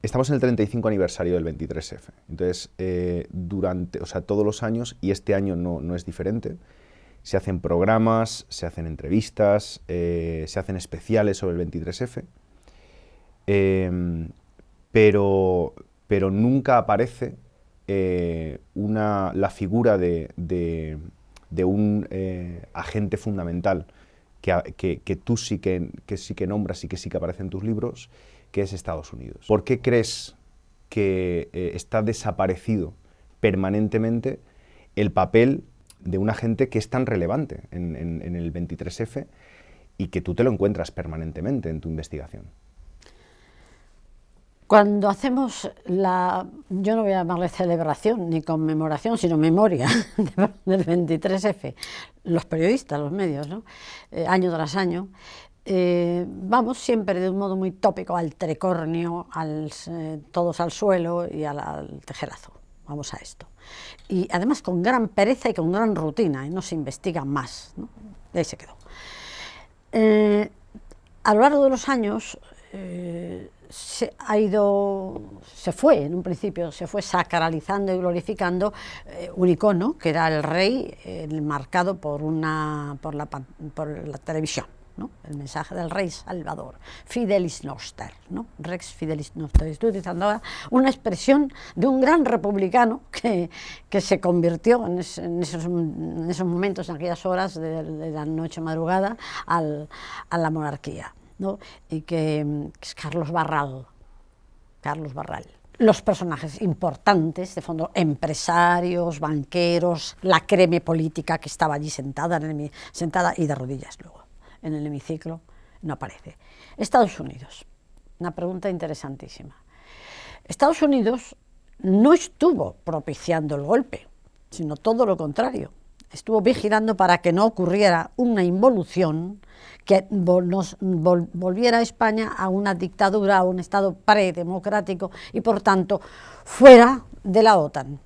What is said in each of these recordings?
Estamos en el 35 aniversario del 23F. Entonces, todos los años, y este año no es diferente, se hacen programas, se hacen entrevistas, se hacen especiales sobre el 23F, pero nunca aparece la figura de un agente fundamental que tú sí que nombras y que sí que aparece en tus libros, que es Estados Unidos. ¿Por qué crees que está desaparecido permanentemente el papel de un agente que es tan relevante en el 23F y que tú te lo encuentras permanentemente en tu investigación? Cuando hacemos yo no voy a llamarle celebración ni conmemoración, sino memoria del 23F, los periodistas, los medios, ¿no? Año tras año, vamos siempre de un modo muy tópico al tricornio, todos al suelo y al tejerazo. Vamos a esto. Y además con gran pereza y con gran rutina, y no se investiga más, ¿no? Y ahí se quedó. A lo largo de los años en un principio se fue sacralizando y glorificando un icono que era el rey, marcado por la televisión, ¿no? El mensaje del rey Salvador, Fidelis Noster, ¿no? Rex Fidelis Noster. Estoy utilizando ahora una expresión de un gran republicano que se convirtió en esos momentos, en aquellas horas de la noche madrugada, a la monarquía, ¿no? Y que es Carlos Barral. Los personajes importantes, de fondo, empresarios, banqueros, la creme política que estaba allí sentada y de rodillas luego en el hemiciclo, no aparece. Estados Unidos, una pregunta interesantísima. Estados Unidos no estuvo propiciando el golpe, sino todo lo contrario. Estuvo vigilando para que no ocurriera una involución que nos volviera a España a una dictadura, a un Estado predemocrático y, por tanto, fuera de la OTAN.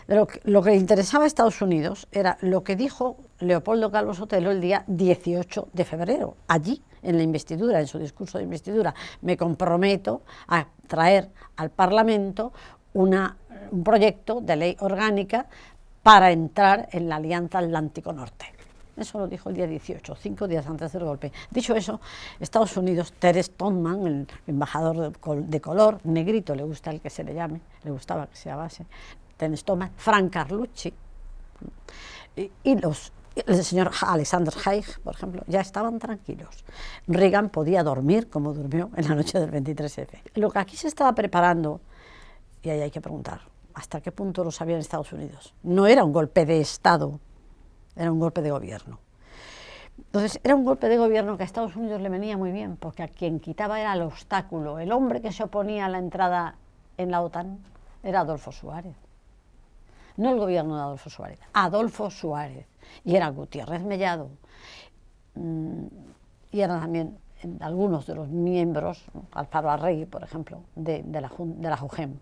Lo que le interesaba a Estados Unidos era lo que dijo Leopoldo Calvo Sotelo el día 18 de febrero, allí, en la investidura, en su discurso de investidura. Me comprometo a traer al Parlamento un proyecto de ley orgánica para entrar en la Alianza Atlántico Norte. Eso lo dijo el día 18, 5 días antes del golpe. Dicho eso, Estados Unidos, Terence Stoneman, el embajador de color, negrito, le gusta el que se le llame, le gustaba que se llamase, Terence Stoneman, Frank Carlucci y el señor Alexander Haig, por ejemplo, ya estaban tranquilos. Reagan podía dormir como durmió en la noche del 23F. Lo que aquí se estaba preparando, y ahí hay que preguntar, ¿hasta qué punto lo sabían Estados Unidos? No era un golpe de Estado, era un golpe de gobierno. Entonces, era un golpe de gobierno que a Estados Unidos le venía muy bien, porque a quien quitaba era el obstáculo. El hombre que se oponía a la entrada en la OTAN era Adolfo Suárez. No el gobierno de Adolfo Suárez, Adolfo Suárez. Y era Gutiérrez Mellado. Y eran también algunos de los miembros, Alfaro Arregui, por ejemplo, de la JUGEM.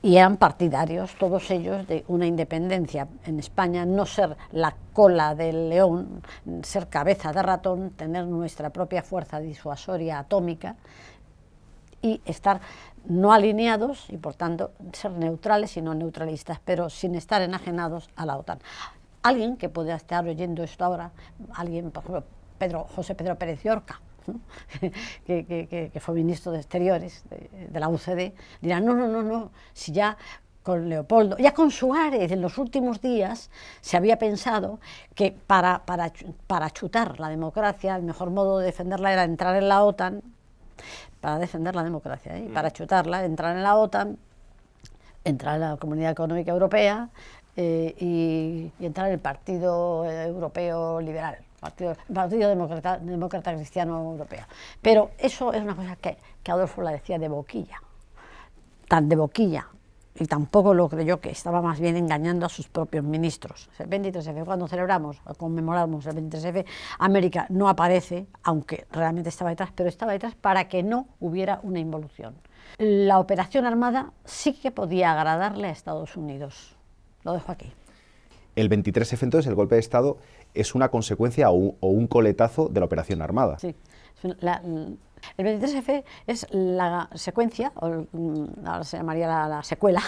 Y eran partidarios, todos ellos, de una independencia en España, no ser la cola del león, ser cabeza de ratón, tener nuestra propia fuerza disuasoria atómica y estar no alineados y, por tanto, ser neutrales y no neutralistas, pero sin estar enajenados a la OTAN. Alguien que pueda estar oyendo esto ahora, alguien, por ejemplo, José Pedro Pérez Llorca, ¿no? que fue ministro de Exteriores de la UCD, dirá, no, si ya con Leopoldo, ya con Suárez en los últimos días se había pensado que para chutar la democracia, el mejor modo de defenderla era entrar en la OTAN, para defender la democracia, para chutarla, entrar en la OTAN, entrar en la Comunidad Económica Europea y entrar en el Partido Europeo Liberal. Partido Demócrata Cristiano Europeo. Pero eso es una cosa que Adolfo la decía de boquilla, tan de boquilla, y tampoco lo creyó, que estaba más bien engañando a sus propios ministros. El 23F, cuando celebramos o conmemoramos el 23F, América no aparece, aunque realmente estaba detrás, pero estaba detrás para que no hubiera una involución. La operación armada sí que podía agradarle a Estados Unidos. Lo dejo aquí. El 23F, entonces, el golpe de Estado, es una consecuencia o un coletazo de la operación armada. Sí, El 23F es la secuencia, o ahora se llamaría la secuela,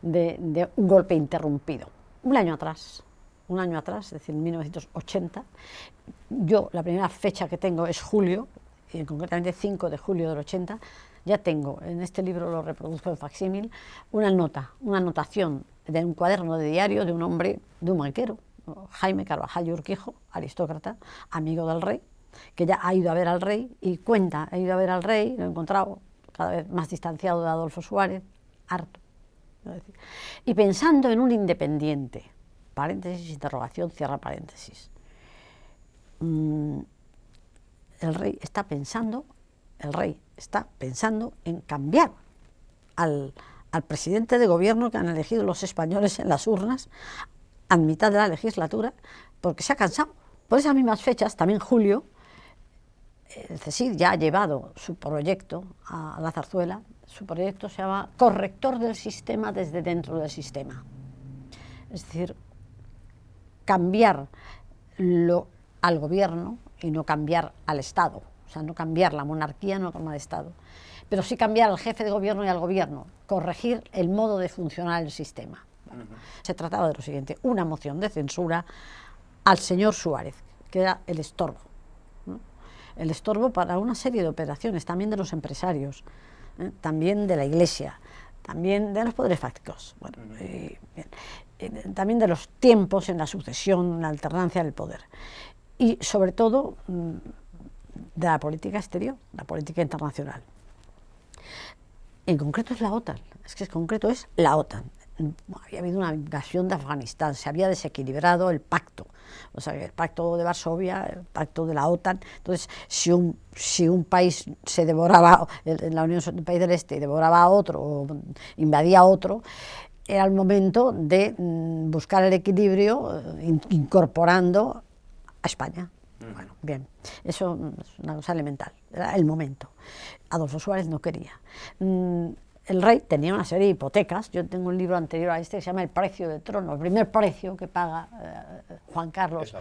de un golpe interrumpido. Un año atrás, es decir, en 1980, yo la primera fecha que tengo es julio, y concretamente 5 de julio del 80, ya tengo, en este libro lo reproduzco en facsímil, una anotación de un cuaderno de diario de un hombre, de un banquero, Jaime Carvajal y Urquijo, aristócrata, amigo del rey, que ya ha ido a ver al rey y cuenta, ha ido a ver al rey, lo he encontrado cada vez más distanciado de Adolfo Suárez, harto. Y pensando en un independiente, paréntesis, interrogación, cierra paréntesis. El rey está pensando en cambiar al presidente de gobierno que han elegido los españoles en las urnas a mitad de la legislatura, porque se ha cansado. Por esas mismas fechas, también julio, el CSIC ya ha llevado su proyecto a la Zarzuela. Su proyecto se llama Corrector del Sistema desde dentro del sistema. Es decir, cambiar al gobierno y no cambiar al Estado. O sea, no cambiar la monarquía, no cambiar el Estado. Pero sí cambiar al jefe de gobierno y al gobierno. Corregir el modo de funcionar el sistema. Bueno, se trataba de lo siguiente: una moción de censura al señor Suárez, que era el estorbo, ¿no? El estorbo para una serie de operaciones, también de los empresarios, también de la Iglesia, también de los poderes fácticos, bueno, también de los tiempos en la sucesión, en la alternancia del poder, y sobre todo de la política exterior, la política internacional. En concreto es la OTAN, es la OTAN. Había habido una invasión de Afganistán, se había desequilibrado el pacto, o sea, el pacto de Varsovia, el pacto de la OTAN. Entonces, si un país se devoraba, en la Unión, un país del Este devoraba a otro o invadía a otro, era el momento de buscar el equilibrio incorporando a España. Bueno, bien, eso es una cosa elemental, era el momento. Adolfo Suárez no quería. El rey tenía una serie de hipotecas. Yo tengo un libro anterior a este que se llama El precio del trono. El primer precio que paga Juan Carlos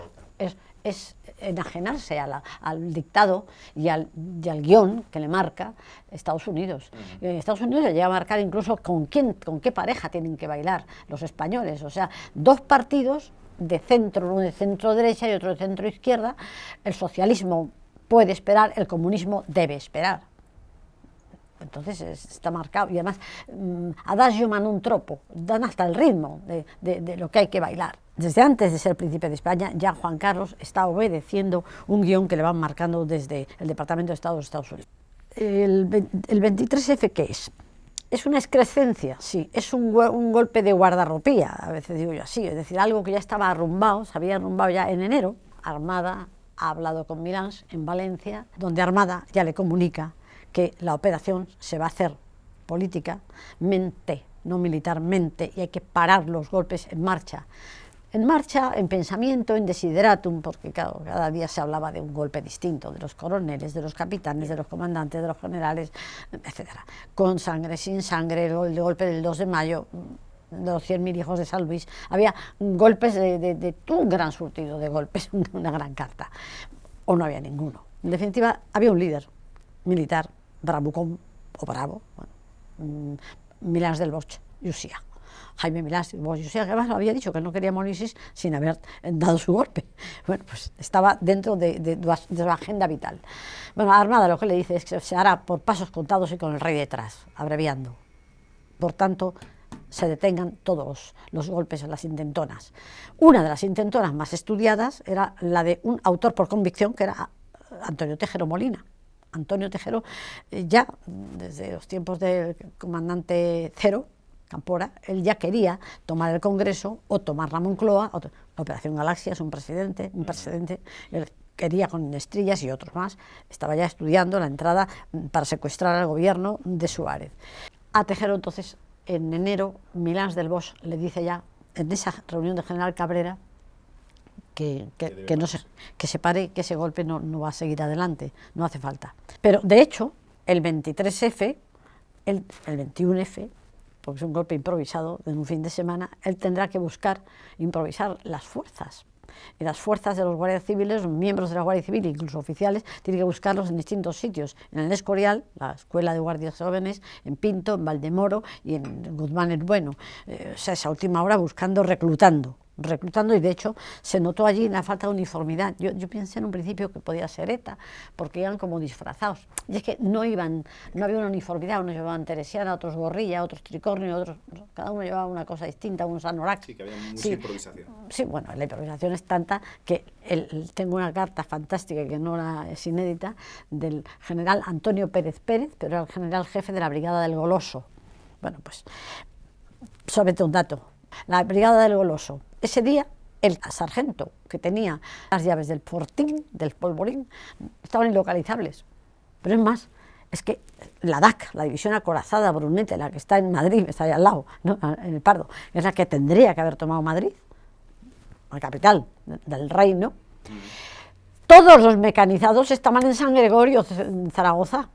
es enajenarse al dictado y al guión que le marca Estados Unidos. Estados Unidos le llega a marcar incluso con qué pareja tienen que bailar los españoles. O sea, dos partidos de centro, uno de centro derecha y otro de centro izquierda. El socialismo puede esperar, el comunismo debe esperar. Entonces está marcado, y además adagio ma non troppo, dan hasta el ritmo de lo que hay que bailar. Desde antes de ser príncipe de España, ya Juan Carlos está obedeciendo un guión que le van marcando desde el Departamento de Estado de los Estados Unidos. ¿El 23F qué es? ¿Es una excrescencia? Sí. ¿Es un golpe de guardarropía? A veces digo yo así, es decir, algo que ya estaba arrumbado, se había arrumbado ya en enero. Armada ha hablado con Milán en Valencia, donde Armada ya le comunica que la operación se va a hacer políticamente, no militarmente, y hay que parar los golpes en marcha, en pensamiento, en desideratum, porque claro, cada día se hablaba de un golpe distinto, de los coroneles, de los capitanes, de los comandantes, de los generales, etc. Con sangre, sin sangre, el golpe del 2 de mayo, de los 100.000 hijos de San Luis, había golpes de un gran surtido de golpes, una gran carta, o no había ninguno. En definitiva, había un líder militar, bravucón o bravo, bueno, Milán del Bosch y Usía. Jaime Milán del Bosch y Usía, que además había dicho que no quería morirse sin haber dado su golpe. Bueno, pues estaba dentro de su agenda vital. Bueno, a Armada lo que le dice es que se hará por pasos contados y con el rey detrás, abreviando. Por tanto, se detengan todos los golpes en las intentonas. Una de las intentonas más estudiadas era la de un autor por convicción, que era Antonio Tejero Molina. Antonio Tejero, ya desde los tiempos del comandante Cero, Campora, él ya quería tomar el Congreso o tomar la Moncloa. La Operación Galaxia es un precedente, él quería con Estrillas y otros más, estaba ya estudiando la entrada para secuestrar al gobierno de Suárez. A Tejero entonces, en enero, Milán del Bosch le dice ya, en esa reunión del general Cabrera, que se pare, que ese golpe no va a seguir adelante, no hace falta. Pero de hecho, el 23F, el 21F, porque es un golpe improvisado en un fin de semana, él tendrá que improvisar las fuerzas. Y las fuerzas de los guardias civiles, los miembros de la Guardia Civil, incluso oficiales, tienen que buscarlos en distintos sitios. En el Escorial, la Escuela de Guardias Jóvenes, en Pinto, en Valdemoro y en Guzmán el Bueno. O sea, esa última hora buscando, reclutando, y de hecho se notó allí la falta de uniformidad. Yo pensé en un principio que podía ser ETA, porque iban como disfrazados, y es que no había una uniformidad, unos llevaban teresiana, otros gorrilla, otros tricornio, otros, cada uno llevaba una cosa distinta, unos anorak. Sí, que había mucha improvisación. Sí, bueno, la improvisación es tanta que tengo una carta fantástica, que no es inédita, del general Antonio Pérez Pérez, pero era el general jefe de la Brigada del Goloso. Bueno, pues, solamente un dato. La Brigada del Goloso, ese día, el sargento que tenía las llaves del fortín, del polvorín, estaban ilocalizables. Pero es más, es que la DAC, la División Acorazada Brunete, la que está en Madrid, está ahí al lado, ¿no?, en el Pardo, es la que tendría que haber tomado Madrid, la capital del reino. Todos los mecanizados estaban en San Gregorio, en Zaragoza,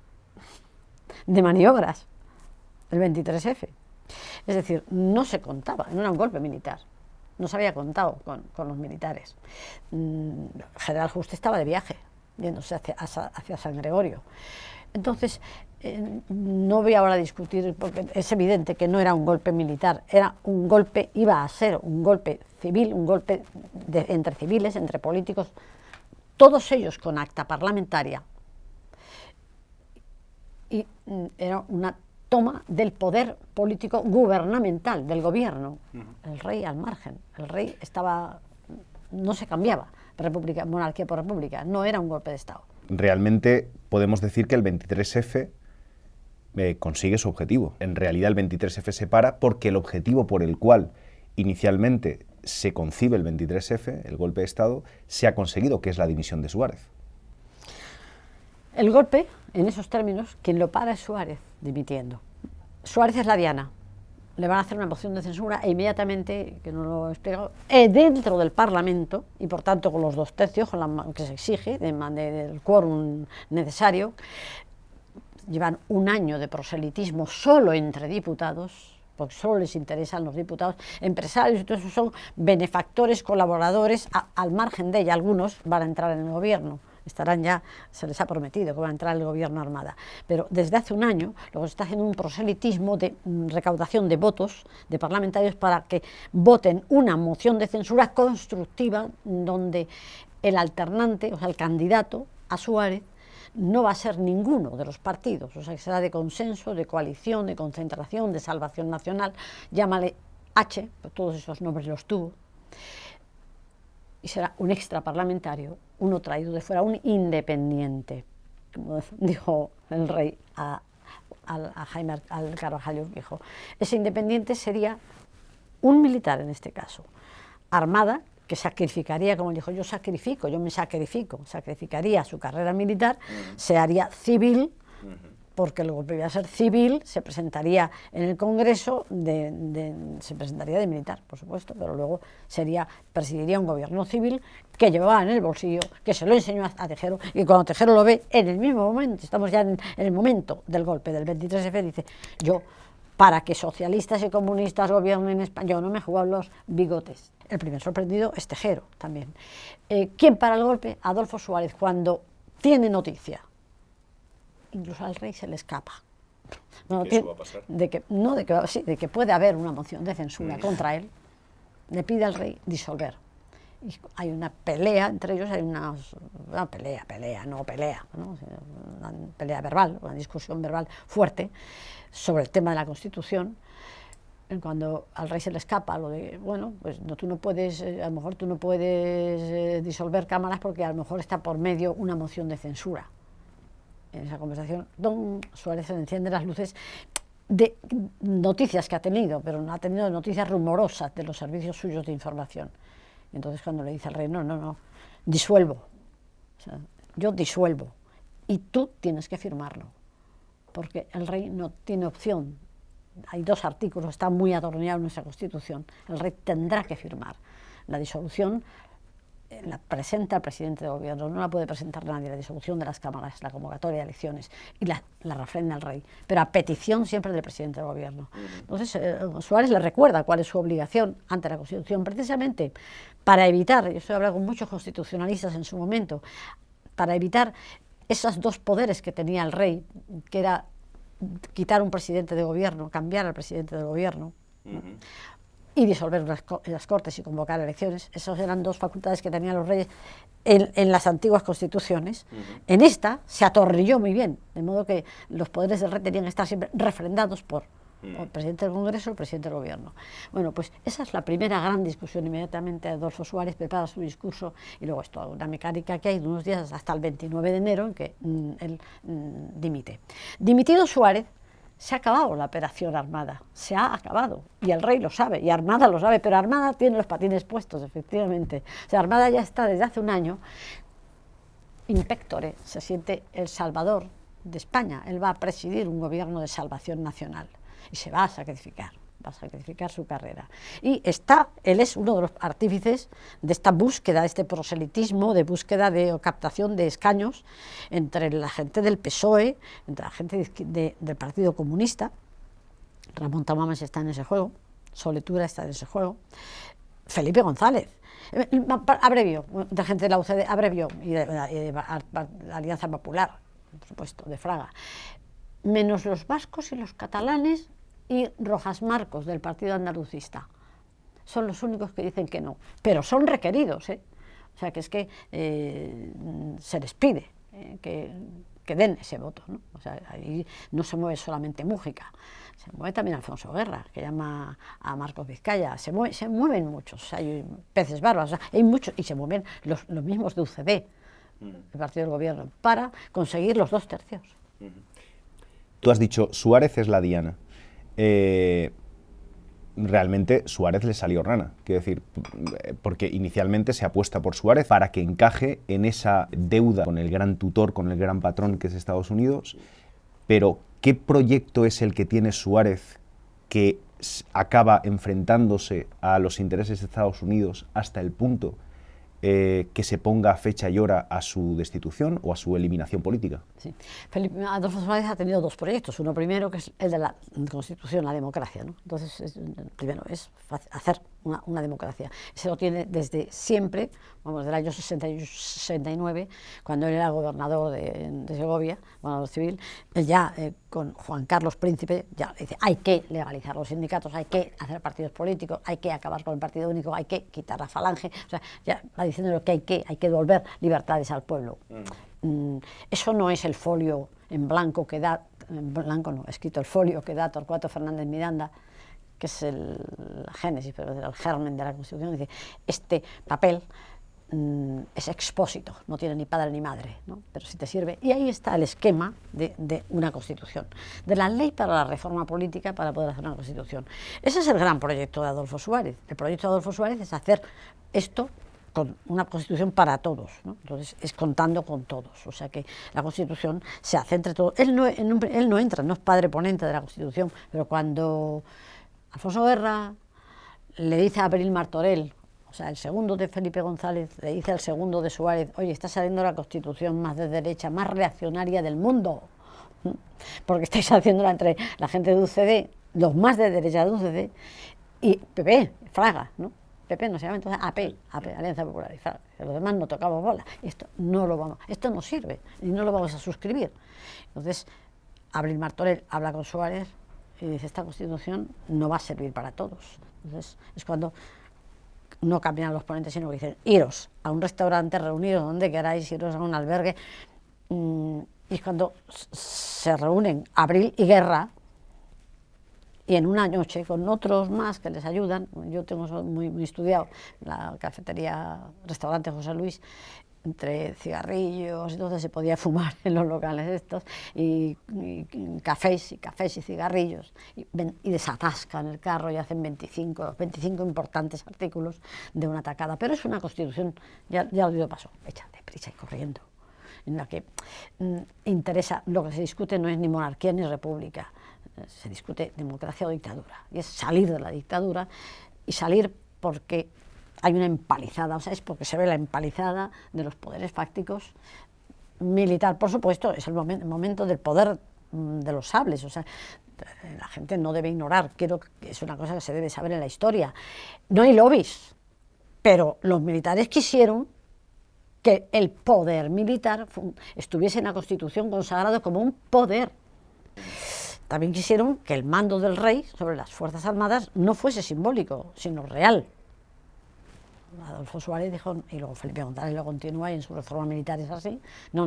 de maniobras, el 23F. Es decir, no se contaba, no era un golpe militar, no se había contado con los militares. General Juste estaba de viaje, yéndose hacia San Gregorio. Entonces, no voy ahora a discutir, porque es evidente que no era un golpe militar, era un golpe, iba a ser un golpe civil, un golpe entre civiles, entre políticos, todos ellos con acta parlamentaria. Y era una toma del poder político gubernamental, del gobierno. El rey al margen, el rey no se cambiaba, monarquía por república, no era un golpe de Estado. Realmente podemos decir que el 23F consigue su objetivo. En realidad el 23F se para porque el objetivo por el cual inicialmente se concibe el 23F, el golpe de Estado, se ha conseguido, que es la dimisión de Suárez. El golpe, en esos términos, quien lo para es Suárez, dimitiendo. Suárez es la diana. Le van a hacer una moción de censura e inmediatamente, que no lo he explicado, dentro del Parlamento, y por tanto con los 2 tercios, con la que se exige, del quórum necesario, llevan un año de proselitismo solo entre diputados, porque solo les interesan los diputados, empresarios y todo eso son benefactores, colaboradores, al margen de ella, algunos van a entrar en el gobierno. Estarán ya, se les ha prometido que van a entrar en el gobierno Armada, pero desde hace un año lo que se está haciendo un proselitismo de recaudación de votos de parlamentarios para que voten una moción de censura constructiva donde el alternante, o sea, el candidato a Suárez, no va a ser ninguno de los partidos, o sea, que será de consenso, de coalición, de concentración, de salvación nacional, llámale H, pues todos esos nombres los tuvo, y será un extraparlamentario, uno traído de fuera, un independiente, como dijo el rey a Carvajal Urquijo. Ese independiente sería un militar en este caso, Armada, que sacrificaría, como dijo, yo me sacrificaría su carrera militar, se haría civil, porque el golpe iba a ser civil, se presentaría en el Congreso, se presentaría de militar, por supuesto, pero luego presidiría un gobierno civil que llevaba en el bolsillo, que se lo enseñó a Tejero, y cuando Tejero lo ve, en el mismo momento, estamos ya en el momento del golpe del 23F, dice, yo, para que socialistas y comunistas gobiernen en España, yo no me he jugado los bigotes. El primer sorprendido es Tejero también. ¿Quién para el golpe? Adolfo Suárez, cuando tiene noticia. Incluso al rey se le escapa. ¿Qué eso va a pasar? De que puede haber una moción de censura contra él, le pide al rey disolver. Y hay una pelea entre ellos, una pelea verbal, una discusión verbal fuerte sobre el tema de la Constitución. Cuando al rey se le escapa lo de, bueno, pues tú no puedes, a lo mejor tú no puedes disolver cámaras porque a lo mejor está por medio una moción de censura. En esa conversación, don Suárez se le enciende las luces de noticias que ha tenido, pero no ha tenido noticias rumorosas de los servicios suyos de información. Y entonces cuando le dice al rey, no, disuelvo, o sea, yo disuelvo, y tú tienes que firmarlo, porque el rey no tiene opción. Hay 2 artículos, está muy atornillado en nuestra Constitución, el rey tendrá que firmar la disolución. la presenta el presidente de gobierno, no la puede presentar nadie, la disolución de las cámaras, la convocatoria de elecciones, y la refrenda el rey, pero a petición siempre del presidente de gobierno. Entonces Suárez le recuerda cuál es su obligación ante la Constitución, precisamente para evitar, yo estoy hablando con muchos constitucionalistas en su momento, para evitar esos dos poderes que tenía el rey, que era quitar un presidente de gobierno, cambiar al presidente de gobierno, y disolver las Cortes y convocar elecciones. Esas eran dos facultades que tenían los reyes en las antiguas constituciones. En esta se atornilló muy bien, de modo que los poderes del rey tenían que estar siempre refrendados por el presidente del Congreso o el presidente del Gobierno. Bueno, pues esa es la primera gran discusión. Inmediatamente Adolfo Suárez prepara su discurso y luego es toda una mecánica que hay de unos días hasta el 29 de enero en que él dimite. Dimitido Suárez, se ha acabado la operación Armada, se ha acabado, y el rey lo sabe, y Armada lo sabe, pero Armada tiene los patines puestos, efectivamente. O sea, Armada ya está desde hace un año, in pectore, se siente el salvador de España, él va a presidir un gobierno de salvación nacional, y se va a sacrificar su carrera. Y él es uno de los artífices de esta búsqueda, de este proselitismo, de búsqueda de captación de escaños entre la gente del PSOE, entre la gente del Partido Comunista. Ramón Tamames está en ese juego, Soletura está en ese juego, Felipe González, abrevio, de gente de la UCD, abrevio, y de la Alianza Popular, por supuesto, de Fraga, menos los vascos y los catalanes, y Rojas Marcos, del Partido Andalucista. Son los únicos que dicen que no, pero son requeridos, ¿eh? O sea, que es que se les pide que den ese voto, ¿no? O sea, ahí no se mueve solamente Mújica, se mueve también Alfonso Guerra, que llama a Marcos Vizcaya, se mueven muchos, o sea, hay peces barbas, o sea, hay muchos, y se mueven los mismos de UCD, el Partido del Gobierno, para conseguir los 2 tercios. Tú has dicho, Suárez es la diana. Realmente Suárez le salió rana, quiero decir, porque inicialmente se apuesta por Suárez para que encaje en esa deuda con el gran tutor, con el gran patrón que es Estados Unidos, pero ¿qué proyecto es el que tiene Suárez que acaba enfrentándose a los intereses de Estados Unidos hasta el punto que se ponga fecha y hora a su destitución o a su eliminación política? Sí. Adolfo Suárez ha tenido 2 proyectos. Uno primero, que es el de la Constitución, la democracia, ¿no? Entonces, primero es hacer una democracia. Se lo tiene desde siempre, vamos, del año 69, cuando él era gobernador de Segovia, gobernador civil. Él ya, con Juan Carlos Príncipe, ya dice, hay que legalizar los sindicatos, hay que hacer partidos políticos, hay que acabar con el partido único, hay que quitar la falange. O sea, ya va diciendo lo que hay que devolver libertades al pueblo. Eso no es el folio en blanco que da, en blanco no, escrito el folio que da Torcuato Fernández Miranda, que es la génesis, pero el germen de la Constitución. Dice, este papel es expósito, no tiene ni padre ni madre, ¿no? Pero sí te sirve. Y ahí está el esquema de una Constitución, de la ley para la reforma política para poder hacer una Constitución. Ese es el gran proyecto de Adolfo Suárez. El proyecto de Adolfo Suárez es hacer esto con una Constitución para todos, ¿no? Entonces es contando con todos, o sea que la Constitución se hace entre todos. Él no entra, no es padre ponente de la Constitución, pero cuando Alfonso Guerra le dice a Abril Martorell, o sea, el segundo de Felipe González, le dice al segundo de Suárez, oye, está saliendo la Constitución más de derecha, más reaccionaria del mundo, porque estáis haciéndola entre la gente de UCD, los más de derecha de UCD, y PP, Fraga, ¿no? PP no se llama entonces AP, Alianza Popular y Fraga. Los demás no tocamos bola. Esto no sirve y no lo vamos a suscribir. Entonces, Abril Martorell habla con Suárez y dice, esta Constitución no va a servir para todos. Entonces, es cuando no cambian los ponentes, sino que dicen, iros a un restaurante, reuniros donde queráis, iros a un albergue. Y es cuando se reúnen Abril y Guerra, y en una noche, con otros más que les ayudan, yo tengo muy estudiado la cafetería, restaurante José Luis, entre cigarrillos, entonces se podía fumar en los locales estos, y cafés y cigarrillos, y desatascan el carro y hacen 25 importantes artículos de una tacada. Pero es una Constitución, ya lo dio paso, hecha deprisa y corriendo, en la que interesa, lo que se discute no es ni monarquía ni república, se discute democracia o dictadura, y es salir de la dictadura, y salir porque hay una empalizada, o sea, es porque se ve la empalizada de los poderes fácticos. Militar, por supuesto, es el momento del poder de los sables, o sea, la gente no debe ignorar, es una cosa que se debe saber en la historia. No hay lobbies, pero los militares quisieron que el poder militar estuviese en la Constitución consagrado como un poder. También quisieron que el mando del rey sobre las Fuerzas Armadas no fuese simbólico, sino real. Adolfo Suárez dijo, y luego Felipe González lo continúa y en su reforma militar es así, no,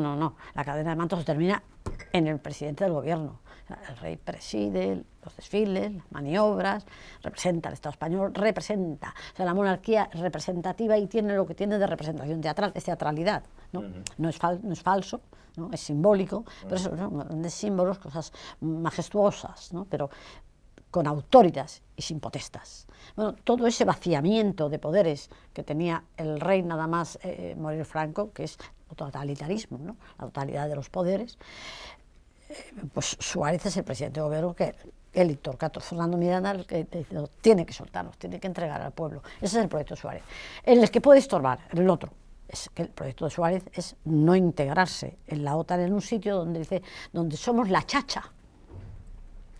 la cadena de mandos se termina en el presidente del gobierno. O sea, el rey preside los desfiles, las maniobras, representa al Estado español, representa. O sea, la monarquía es representativa y tiene lo que tiene de representación teatral, es teatralidad, ¿no? No es falso, ¿no? Es simbólico, pero eso, ¿no? Grandes símbolos, cosas majestuosas, ¿no? Pero con autoridad y sin potestas. Bueno, todo ese vaciamiento de poderes que tenía el rey nada más morir Franco, que es el totalitarismo, ¿no? La totalidad de los poderes, pues Suárez es el presidente de gobierno que el Torcato Fernando Miranda el que tiene que soltarlos, tiene que entregar al pueblo. Ese es el proyecto de Suárez. El que puede estorbar, el otro, es que el proyecto de Suárez es no integrarse en la OTAN en un sitio donde dice, donde somos la chacha.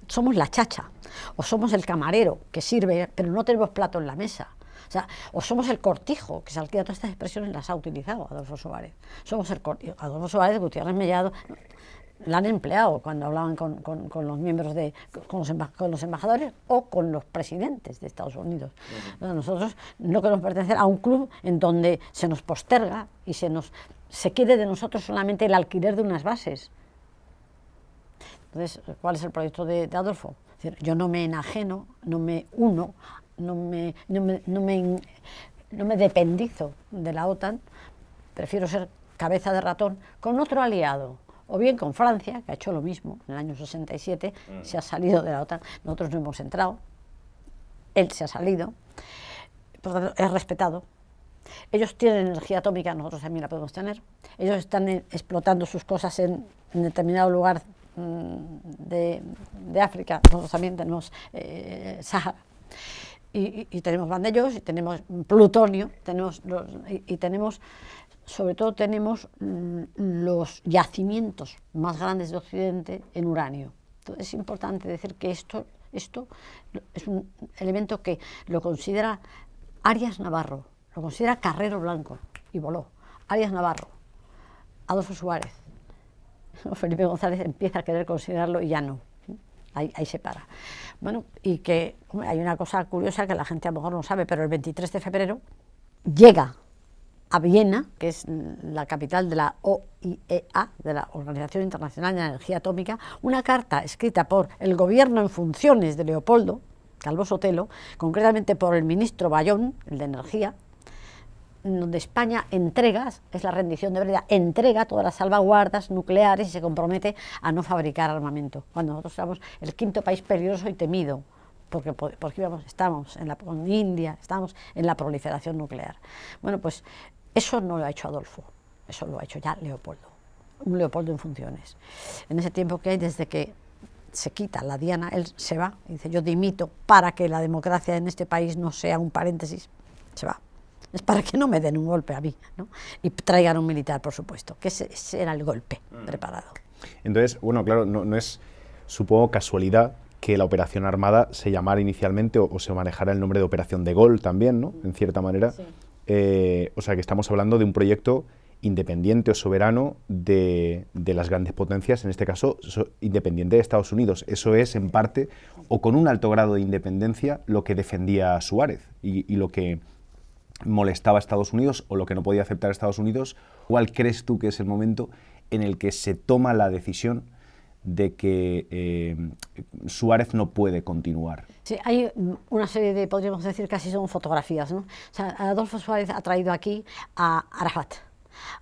Somos la chacha, o somos el camarero que sirve, pero no tenemos plato en la mesa. O sea, o somos el cortijo, que Salquía todas estas expresiones las ha utilizado Adolfo Suárez. Somos el cortijo. Adolfo Suárez, Gutiérrez Mellado, la han empleado cuando hablaban con los miembros con los embajadores o con los presidentes de Estados Unidos. Nosotros no queremos pertenecer a un club en donde se nos posterga y se quede de nosotros solamente el alquiler de unas bases. Entonces, ¿cuál es el proyecto de Adolfo? Es decir, yo no me enajeno, no me uno, no me dependizo de la OTAN, prefiero ser cabeza de ratón con otro aliado, o bien con Francia, que ha hecho lo mismo en el año 67, se ha salido de la OTAN, nosotros no hemos entrado, él se ha salido, por lo tanto es respetado. Ellos tienen energía atómica, nosotros también la podemos tener, ellos están explotando sus cosas en determinado lugar de África, nosotros también tenemos Sahara, y tenemos bandellos, y tenemos plutonio, sobre todo tenemos los yacimientos más grandes de Occidente en uranio. Entonces es importante decir que esto es un elemento que lo considera Arias Navarro, lo considera Carrero Blanco, y voló. Arias Navarro, Adolfo Suárez, Felipe González empieza a querer considerarlo y ya no. Ahí se para. Bueno, y que hay una cosa curiosa que la gente a lo mejor no sabe, pero el 23 de febrero llega a Viena, que es la capital de la OIEA, de la Organización Internacional de la Energía Atómica, una carta escrita por el gobierno en funciones de Leopoldo Calvo Sotelo, concretamente por el ministro Bayón, el de Energía, donde España entrega, es la rendición de Breda, entrega todas las salvaguardas nucleares y se compromete a no fabricar armamento. Cuando nosotros somos el quinto país peligroso y temido, porque estamos con India, estamos en la proliferación nuclear. Bueno, pues eso no lo ha hecho Adolfo, eso lo ha hecho ya Leopoldo, un Leopoldo en funciones. En ese tiempo que hay, desde que se quita la diana, él se va, y dice, yo dimito para que la democracia en este país no sea un paréntesis, se va. Es para que no me den un golpe a mí, ¿no? Y traigan un militar, por supuesto, que ese era el golpe preparado. Entonces, bueno, claro, no es, supongo, casualidad que la operación armada se llamara inicialmente o se manejara el nombre de Operación de Gaulle también, ¿no? En cierta manera. Sí. O sea, que estamos hablando de un proyecto independiente o soberano de las grandes potencias, en este caso independiente de Estados Unidos. Eso es, en parte, o con un alto grado de independencia, lo que defendía Suárez y lo que molestaba a Estados Unidos o lo que no podía aceptar a Estados Unidos. ¿Cuál crees tú que es el momento en el que se toma la decisión de que Suárez no puede continuar? Sí, hay una serie de, podríamos decir, casi son fotografías, ¿no? O sea, Adolfo Suárez ha traído aquí a Arafat.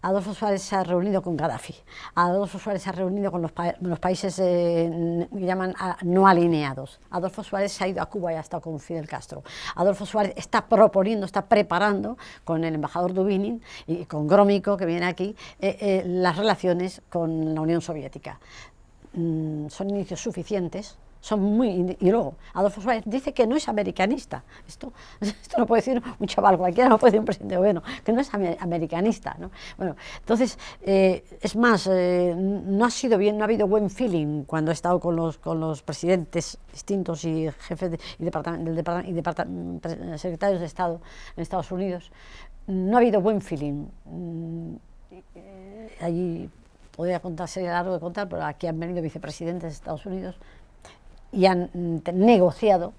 Adolfo Suárez se ha reunido con Gaddafi. Adolfo Suárez se ha reunido con los países que llaman no alineados. Adolfo Suárez se ha ido a Cuba y ha estado con Fidel Castro. Adolfo Suárez está proponiendo, está preparando con el embajador Dubinin y con Grómico, que viene aquí, las relaciones con la Unión Soviética. Son inicios suficientes son muy... Y luego, Adolfo Suárez dice que no es americanista. Esto lo puede decir un chaval cualquiera, no puede decir un presidente de gobierno, que no es americanista, ¿no? Bueno, entonces, es más, no ha sido bien, no ha habido buen feeling cuando he estado con los presidentes distintos y jefes secretarios de Estado en Estados Unidos. No ha habido buen feeling. Allí podría contar, sería largo de contar, pero aquí han venido vicepresidentes de Estados Unidos y han negociado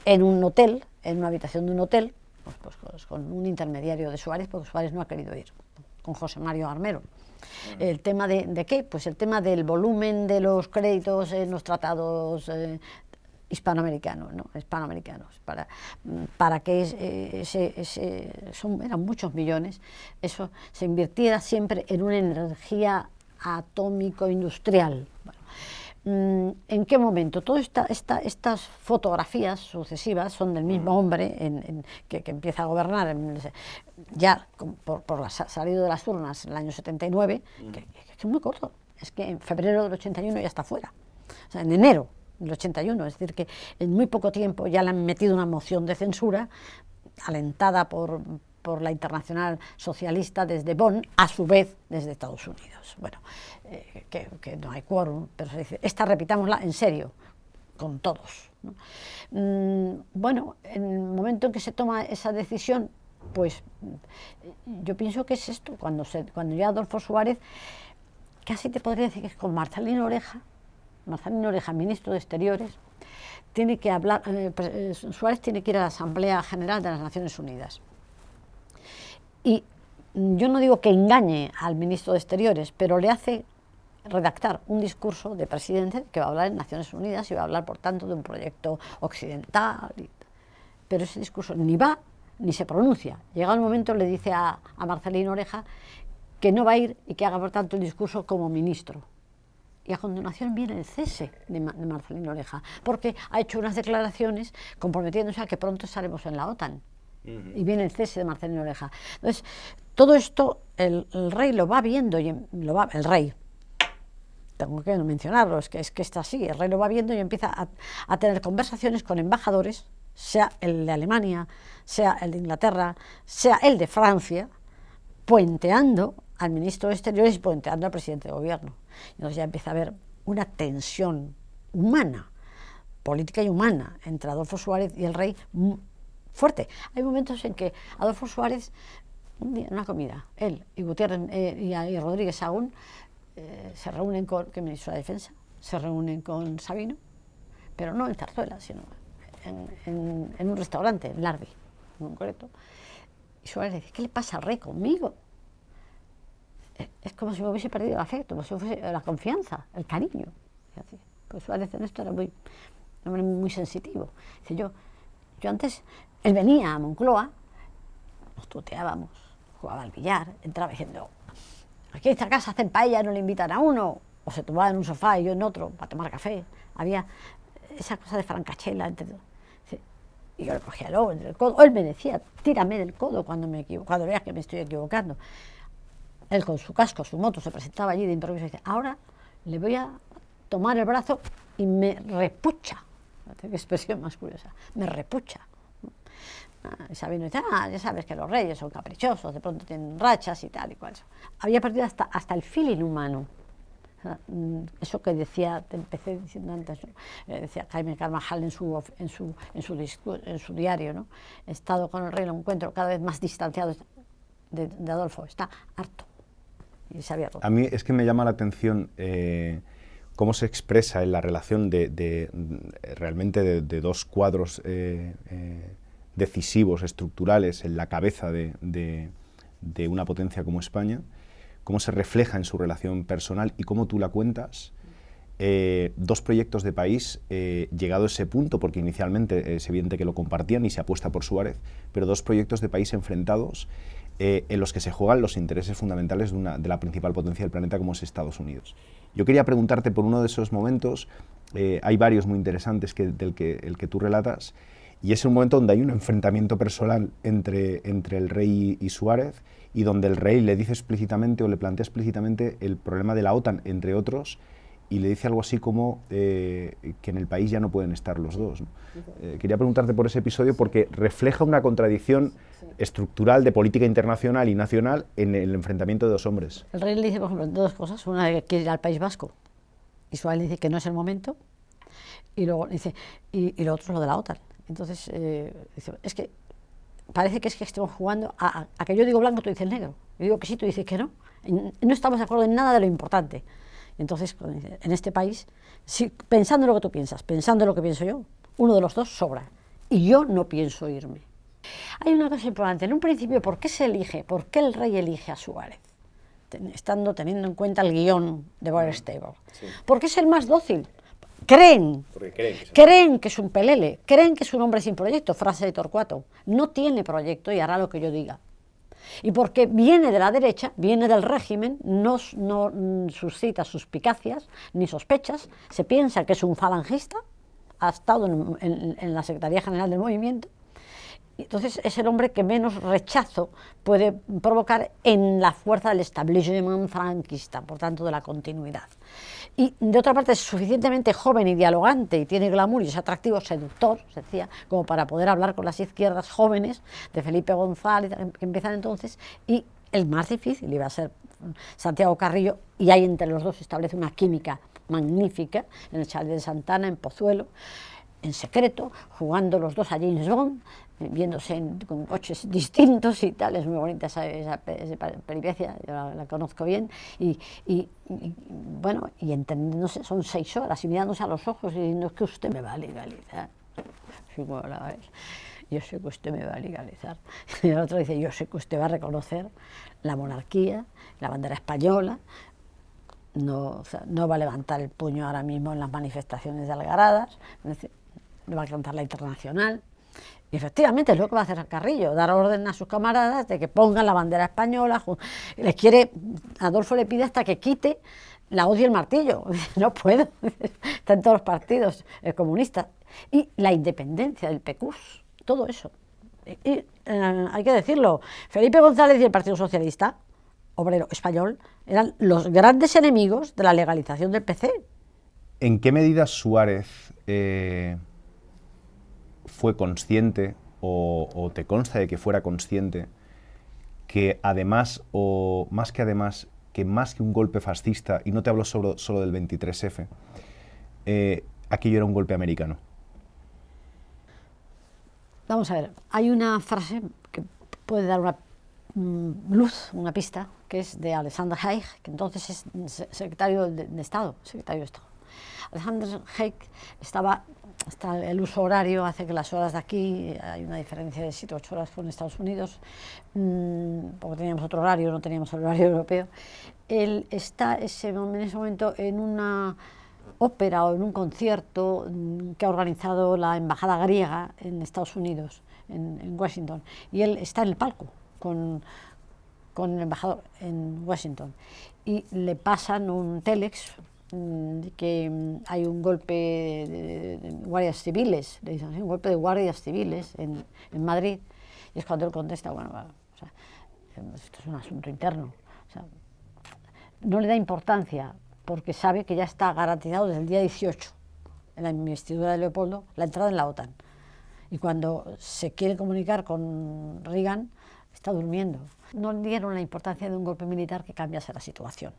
en un hotel, en una habitación de un hotel, pues con un intermediario de Suárez, porque Suárez no ha querido ir, con José Mario Armero. ¿El tema de qué? Pues el tema del volumen de los créditos en los tratados hispanoamericanos, ¿no? Para que eran muchos millones, eso se invirtiera siempre en una energía atómico-industrial. Bueno, ¿en qué momento? Todas estas fotografías sucesivas son del mismo hombre que empieza a gobernar ya por la salida de las urnas en el año 79, que es muy corto, es que en febrero del 81 ya está fuera, o sea, en enero del 81, es decir, que en muy poco tiempo ya le han metido una moción de censura alentada por la Internacional Socialista desde Bonn, a su vez desde Estados Unidos. Bueno, que no hay quórum, pero se dice, esta repitámosla en serio, con todos, ¿no? Bueno, en el momento en que se toma esa decisión, pues yo pienso que es esto, cuando ya Adolfo Suárez, casi te podría decir que es con Marcelino Oreja, ministro de Exteriores, tiene que hablar, Suárez tiene que ir a la Asamblea General de las Naciones Unidas. Y yo no digo que engañe al ministro de Exteriores, pero le hace redactar un discurso de presidente que va a hablar en Naciones Unidas y va a hablar, por tanto, de un proyecto occidental. Pero ese discurso ni va ni se pronuncia. Llegado el momento le dice a Marcelino Oreja que no va a ir y que haga, por tanto, el discurso como ministro. Y a continuación viene el cese de Marcelino Oreja, porque ha hecho unas declaraciones comprometiéndose a que pronto estaremos en la OTAN. Y viene el cese de Marcelino Oreja. Entonces, todo esto el rey lo va viendo, el rey, tengo que mencionarlo, es que está así, el rey lo va viendo y empieza a tener conversaciones con embajadores, sea el de Alemania, sea el de Inglaterra, sea el de Francia, puenteando al ministro de Exteriores y puenteando al presidente de gobierno. Entonces ya empieza a haber una tensión humana, política y humana, entre Adolfo Suárez y el rey, fuerte. Hay momentos en que Adolfo Suárez, un día en una comida, él y Gutiérrez y Rodríguez Sagún se reúnen con el ministro de Defensa, se reúnen con Sabino, pero no en Zarzuela, sino en un restaurante, en Larbi, en concreto. Y Suárez dice, ¿qué le pasa al rey conmigo? Es como si me hubiese perdido el afecto, como si fuese la confianza, el cariño. Pues Suárez en esto era muy sensitivo. Dice, yo antes, él venía a Moncloa, nos tuteábamos, jugaba al billar, entraba diciendo, aquí en esta casa hacen paella, no le invitan a uno, o se tomaba en un sofá y yo en otro para tomar café. Había esa cosa de francachela. Y yo le cogía el ojo del codo, él me decía, tírame del codo cuando veas que me estoy equivocando. Él con su casco, su moto, se presentaba allí de improviso y dice, ahora le voy a tomar el brazo y me repucha. Qué expresión más curiosa, me repucha. Y Sabino dice, ya sabes que los reyes son caprichosos, de pronto tienen rachas y tal y cual. Había perdido hasta el feeling humano. Eso que decía, te empecé diciendo antes, ¿no? Decía Jaime Carvajal en su diario, ¿no? He estado con el rey, lo encuentro cada vez más distanciado de Adolfo, está harto. Y se había roto. A mí es que me llama la atención cómo se expresa en la relación realmente de dos cuadros decisivos, estructurales, en la cabeza de una potencia como España, cómo se refleja en su relación personal y cómo tú la cuentas. Dos proyectos de país llegado a ese punto, porque inicialmente es evidente que lo compartían y se apuesta por Suárez, pero dos proyectos de país enfrentados en los que se juegan los intereses fundamentales de la principal potencia del planeta como es Estados Unidos. Yo quería preguntarte por uno de esos momentos, hay varios muy interesantes el que tú relatas, y es un momento donde hay un enfrentamiento personal entre el rey y Suárez, y donde el rey le dice explícitamente o le plantea explícitamente el problema de la OTAN, entre otros, y le dice algo así como que en el país ya no pueden estar los dos, ¿no? Quería preguntarte por ese episodio porque refleja una contradicción estructural de política internacional y nacional en el enfrentamiento de dos hombres. El rey le dice, por ejemplo, dos cosas. Una, que quiere ir al País Vasco, y Suárez le dice que no es el momento, y luego dice, y lo otro es lo de la OTAN. Entonces, dice, es que parece que estamos jugando a que yo digo blanco, tú dices negro. Yo digo que sí, tú dices que no. No estamos de acuerdo en nada de lo importante. Entonces, en este país, si, pensando en lo que tú piensas, pensando en lo que pienso yo, uno de los dos sobra. Y yo no pienso irme. Hay una cosa importante. En un principio, ¿por qué se elige? ¿Por qué el rey elige a Suárez? Teniendo en cuenta el guión de Barnstable. Sí. Porque es el más dócil. Creen que es un pelele, creen que es un hombre sin proyecto, frase de Torcuato. No tiene proyecto y hará lo que yo diga. Y porque viene de la derecha, viene del régimen, no suscita suspicacias ni sospechas, se piensa que es un falangista, ha estado en la Secretaría General del Movimiento, entonces es el hombre que menos rechazo puede provocar en la fuerza del establishment franquista, por tanto de la continuidad. Y de otra parte es suficientemente joven y dialogante y tiene glamour y es atractivo, seductor, se decía, como para poder hablar con las izquierdas jóvenes de Felipe González, que empiezan entonces, y el más difícil iba a ser Santiago Carrillo, y ahí entre los dos se establece una química magnífica, en el chalet de Santana, en Pozuelo, en secreto, jugando los dos a James Bond, viéndose con coches distintos y tal. Es muy bonita esa peripecia, yo la conozco bien, y bueno, y entendiéndose, son 6 horas, y mirándose a los ojos y diciendo, es que usted me va a legalizar. Yo sé que usted me va a legalizar. Y el otro dice, yo sé que usted va a reconocer la monarquía, la bandera española, no va a levantar el puño ahora mismo en las manifestaciones de Algaradas, no va a levantar la internacional. Y efectivamente es lo que va a hacer Carrillo, dar orden a sus camaradas de que pongan la bandera española. Adolfo le pide hasta que quite la hoz y el martillo. No puedo, está en todos los partidos comunistas. Y la independencia del PECUS, todo eso. Hay que decirlo, Felipe González y el Partido Socialista Obrero Español eran los grandes enemigos de la legalización del PC. ¿En qué medida Suárez fue consciente o te consta de que fuera consciente que además, o más que además, que más que un golpe fascista, y no te hablo solo del 23F, aquello era un golpe americano? Vamos a ver, hay una frase que puede dar una luz, una pista, que es de Alexander Haig, que entonces es secretario de Estado, Alexander Haig está el uso horario, hace que las horas de aquí, hay una diferencia de 7 o 8 horas con Estados Unidos, porque teníamos otro horario, no teníamos el horario europeo. Él está en ese momento en una ópera o en un concierto que ha organizado la embajada griega en Estados Unidos, en Washington, y él está en el palco con el embajador en Washington, y le pasan un telex que hay un golpe de guardias civiles, le dicen, un golpe de guardias civiles en Madrid, y es cuando él contesta, bueno, esto es un asunto interno, no le da importancia, porque sabe que ya está garantizado desde el día 18, en la investidura de Leopoldo, la entrada en la OTAN, y cuando se quiere comunicar con Reagan, está durmiendo. No le dieron la importancia de un golpe militar que cambiase la situación.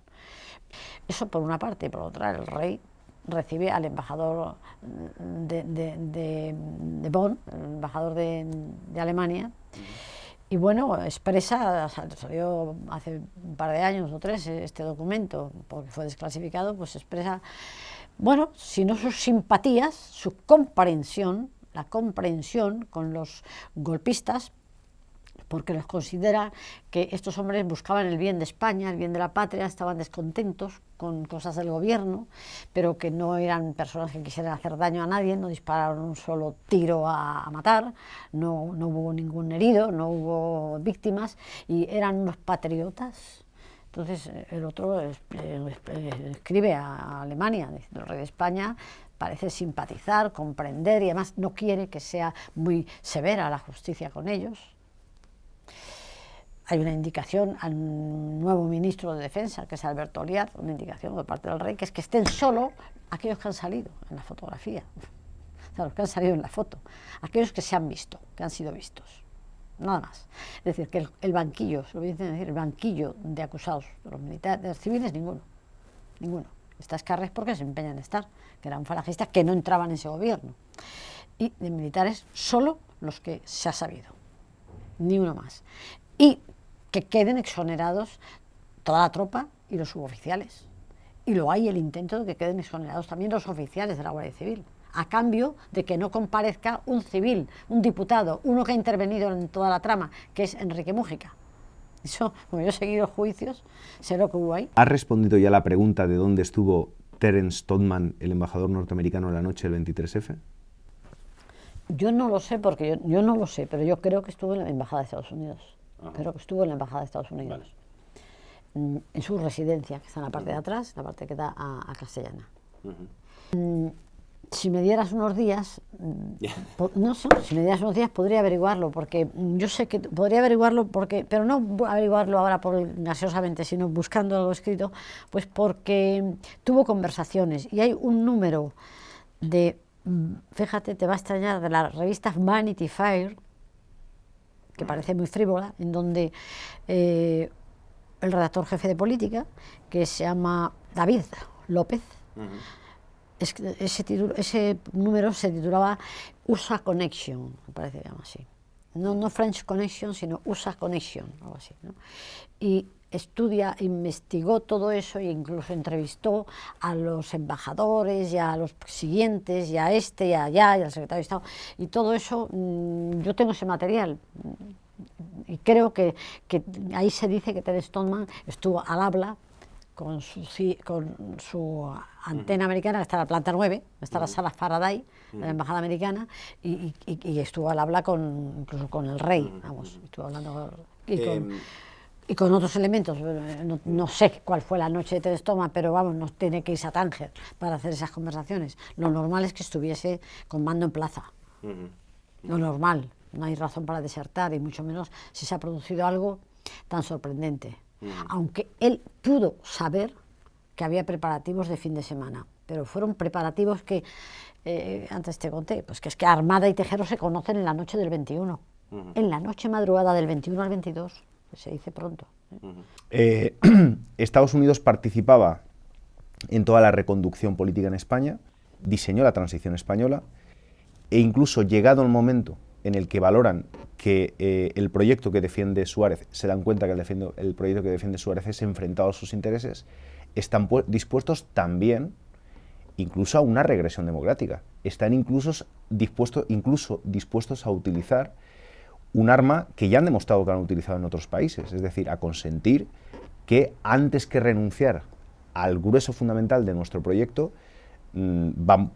Eso por una parte, y por otra, el rey recibe al embajador de Bonn, el embajador de Alemania, y bueno, expresa, salió hace un par de años o 3 este documento, porque fue desclasificado, pues expresa, bueno, si no sus simpatías, su comprensión, la comprensión con los golpistas, porque los considera que estos hombres buscaban el bien de España, el bien de la patria, estaban descontentos con cosas del gobierno, pero que no eran personas que quisieran hacer daño a nadie, no dispararon un solo tiro a matar, no hubo ningún herido, no hubo víctimas, y eran unos patriotas. Entonces el otro escribe a Alemania, diciendo, el rey de España parece simpatizar, comprender, y además no quiere que sea muy severa la justicia con ellos. hay una indicación al nuevo ministro de Defensa, que es Alberto Oliar, una indicación por parte del rey, que es que estén solo aquellos que han salido en la fotografía, o sea, los que han salido en la foto, aquellos que se han visto, que han sido vistos, nada más. Es decir, que el banquillo, se lo voy a decir, el banquillo de acusados de los militares, de los civiles, ninguno. Estas carres porque se empeñan en estar, que eran falangistas que no entraban en ese gobierno. Y de militares solo los que se ha sabido, ni uno más. Y que queden exonerados toda la tropa y los suboficiales. Y luego hay el intento de que queden exonerados también los oficiales de la Guardia Civil, a cambio de que no comparezca un civil, un diputado, uno que ha intervenido en toda la trama, que es Enrique Múgica. Eso, como yo he seguido juicios, sé lo que hubo ahí. ¿Has respondido ya a la pregunta de dónde estuvo Terence Todman, el embajador norteamericano, la noche del 23F? Yo no lo sé, porque yo no lo sé, pero yo creo que estuvo en la Embajada de Estados Unidos. Creo que estuvo en la Embajada de Estados Unidos. Vale. En su residencia, que está en la parte de atrás, la parte que da a Castellana. Si me dieras unos días, no sé, si me dieras unos días podría averiguarlo, porque yo sé que podría averiguarlo, pero no averiguarlo ahora gaseosamente, sino buscando algo escrito, pues porque tuvo conversaciones, y hay un número de, fíjate, te va a extrañar, de la revista Vanity Fair, que parece muy frívola, en donde el redactor jefe de política, que se llama David López, ese número se titulaba USA Connection, me parece que se llama así. No French Connection, sino USA Connection, algo así, ¿no? Y investigó todo eso e incluso entrevistó a los embajadores y a los siguientes y a este y allá y al secretario de Estado, y todo eso, yo tengo ese material y creo que ahí se dice que Terence Todman estuvo al habla con su antena americana, que está en la planta 9, está la sala Faraday de la embajada americana, y estuvo al habla incluso con el rey, vamos, estuvo hablando y con otros elementos. No sé cuál fue la noche de Terence Todman, pero vamos, no tiene que irse a Tánger para hacer esas conversaciones. Lo normal es que estuviese con mando en plaza. Lo normal, no hay razón para desertar, y mucho menos si se ha producido algo tan sorprendente. Aunque él pudo saber que había preparativos de fin de semana, pero fueron preparativos que, antes te conté, pues que es que Armada y Tejero se conocen en la noche del 21, en la noche madrugada del 21 al 22, se dice pronto. Estados Unidos participaba en toda la reconducción política en España, diseñó la transición española, e incluso llegado el momento en el que valoran que el proyecto que defiende Suárez, se dan cuenta que el proyecto que defiende Suárez es enfrentado a sus intereses, están dispuestos también incluso a una regresión democrática. Están incluso dispuestos a utilizar un arma que ya han demostrado que han utilizado en otros países, es decir, a consentir que antes que renunciar al grueso fundamental de nuestro proyecto,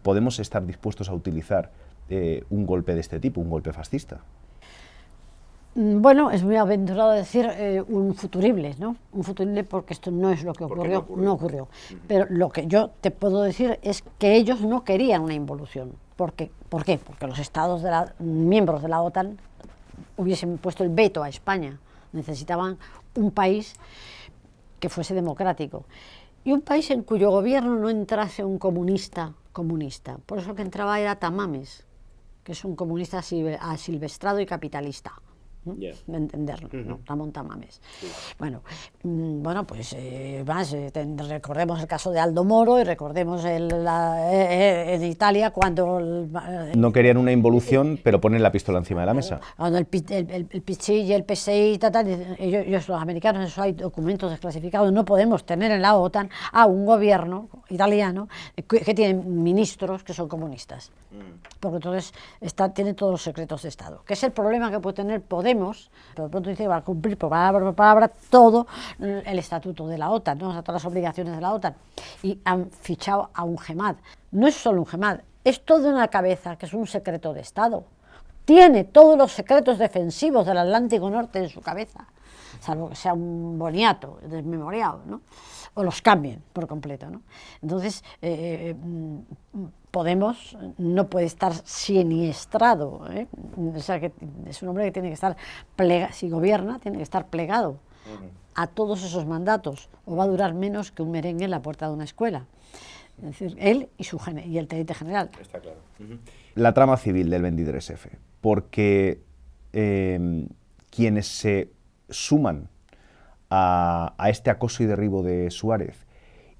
podemos estar dispuestos a utilizar un golpe de este tipo, un golpe fascista. Bueno, es muy aventurado decir un futurible, ¿no? Un futurible, porque esto no es lo que ocurrió, no ocurrió. Pero lo que yo te puedo decir es que ellos no querían una involución. ¿Por qué? Porque los estados miembros de la OTAN hubiesen puesto el veto a España. Necesitaban un país que fuese democrático. Y un país en cuyo gobierno no entrase un comunista. Por eso que entraba era Tamames, que es un comunista asilvestrado y capitalista. De entenderlo, ¿no? Ramón Tamames. Sí. Bueno, pues recordemos el caso de Aldo Moro, y recordemos en Italia cuando... no querían una involución, pero ponen la pistola encima de la mesa. Cuando el PCI y el PSI, ellos, los americanos, eso hay documentos desclasificados, no podemos tener en la OTAN a un gobierno italiano que tiene ministros que son comunistas. Porque entonces tiene todos los secretos de Estado, que es el problema que puede tener Podemos, pero de pronto dice que va a cumplir por palabra todo el estatuto de la OTAN, ¿no? O sea, todas las obligaciones de la OTAN, y han fichado a un GEMAD. No es solo un GEMAD, es toda una cabeza que es un secreto de Estado. Tiene todos los secretos defensivos del Atlántico Norte en su cabeza, salvo que sea un boniato desmemoriado, ¿no? O los cambien por completo, ¿no? Entonces, Podemos no puede estar siniestrado, ¿eh? O sea, que es un hombre que tiene que estar plegado, si gobierna, tiene que estar plegado a todos esos mandatos, o va a durar menos que un merengue en la puerta de una escuela. Es decir, él y el teniente general. Está claro. La trama civil del 23F, porque quienes se suman a este acoso y derribo de Suárez,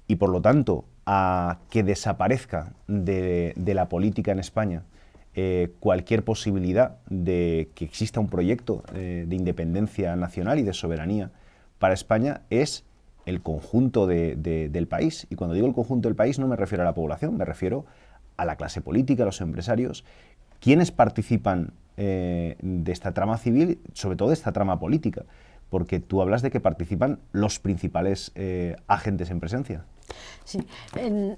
y por lo tanto a que desaparezca de la política en España cualquier posibilidad de que exista un proyecto de independencia nacional y de soberanía para España, es el conjunto del país. Y cuando digo el conjunto del país no me refiero a la población, me refiero a la clase política, a los empresarios, quienes participan de esta trama civil, sobre todo de esta trama política, porque tú hablas de que participan los principales agentes en presencia. Sí, en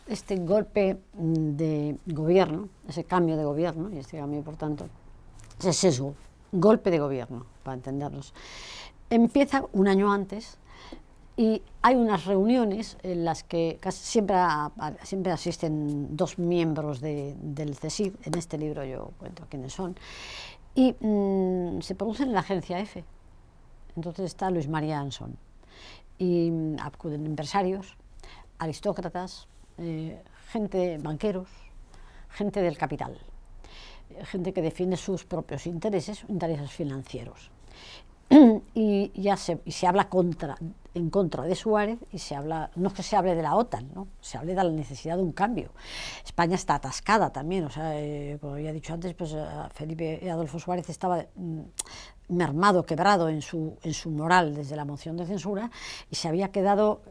este golpe de gobierno, ese cambio de gobierno, y este cambio, por tanto, ese sesgo, golpe de gobierno, para entendernos, empieza un año antes y hay unas reuniones en las que casi siempre asisten dos miembros del CSIC. En este libro yo cuento quiénes son, y se producen en la agencia EFE. Entonces está Luis María Anson, y acuden empresarios, aristócratas, gente, banqueros, gente del capital, gente que defiende sus propios intereses financieros. Y se habla en contra de Suárez, y se habla, no es que se hable de la OTAN, ¿no? Se hable de la necesidad de un cambio. España está atascada también, o sea, como ya he dicho antes, pues Felipe Adolfo Suárez estaba mermado, quebrado en su moral desde la moción de censura, y se había quedado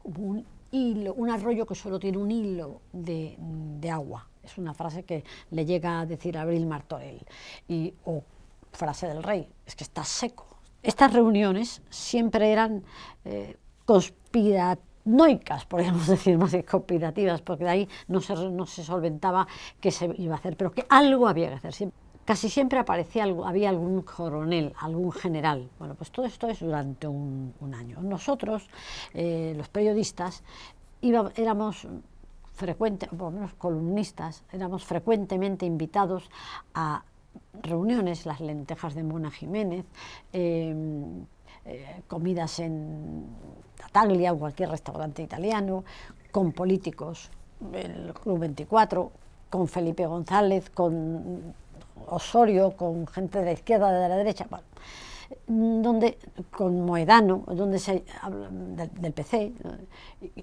un hilo, un arroyo que solo tiene un hilo de agua. Es una frase que le llega a decir Abril Martorell, o frase del rey, es que está seco. Estas reuniones siempre eran conspiranoicas, podríamos decir, más que conspirativas, porque de ahí no se solventaba qué se iba a hacer, pero que algo había que hacer. Casi siempre había algún coronel, algún general. Bueno, pues todo esto es durante un año. Nosotros, los periodistas, éramos frecuentes, por lo menos columnistas, éramos frecuentemente invitados a reuniones, las lentejas de Mona Jiménez, comidas en Taglia o cualquier restaurante italiano, con políticos, el Club 24, con Felipe González, con Osorio, con gente de la izquierda, de la derecha, bueno, con Moedano, donde se habla del PC,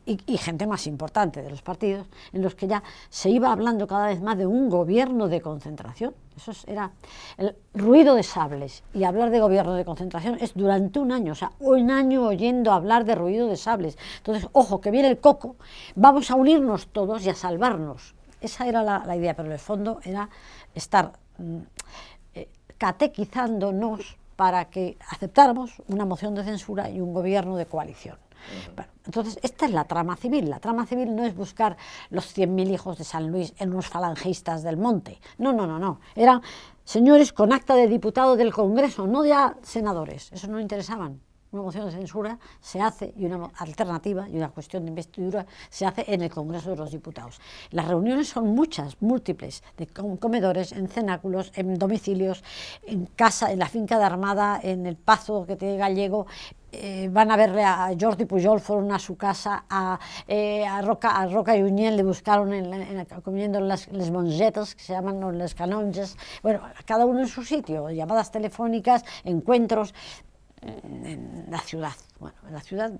y gente más importante de los partidos, en los que ya se iba hablando cada vez más de un gobierno de concentración. Eso era el ruido de sables, y hablar de gobierno de concentración es durante un año, o sea, un año oyendo hablar de ruido de sables. Entonces, ojo, que viene el coco, vamos a unirnos todos y a salvarnos. Esa era la idea, pero en el fondo era estar catequizándonos para que aceptáramos una moción de censura y un gobierno de coalición. Bueno, entonces, esta es la trama civil. La trama civil no es buscar los 100.000 hijos de San Luis en unos falangistas del monte. No, no, no, no. Eran señores con acta de diputado del Congreso, no de senadores. Esos no interesaban. Una moción de censura se hace, y una alternativa y una cuestión de investidura se hace en el Congreso de los Diputados. Las reuniones son muchas, múltiples, de comedores, en cenáculos, en domicilios, en casa, en la finca de Armada, en el Pazo que tiene Gallego. Van a verle a Jordi Pujol, fueron a su casa, a Roca y Uñel le buscaron comiendo les mongetes, que se llaman les canonges. Bueno, cada uno en su sitio, llamadas telefónicas, encuentros. En la ciudad, bueno, en la ciudad,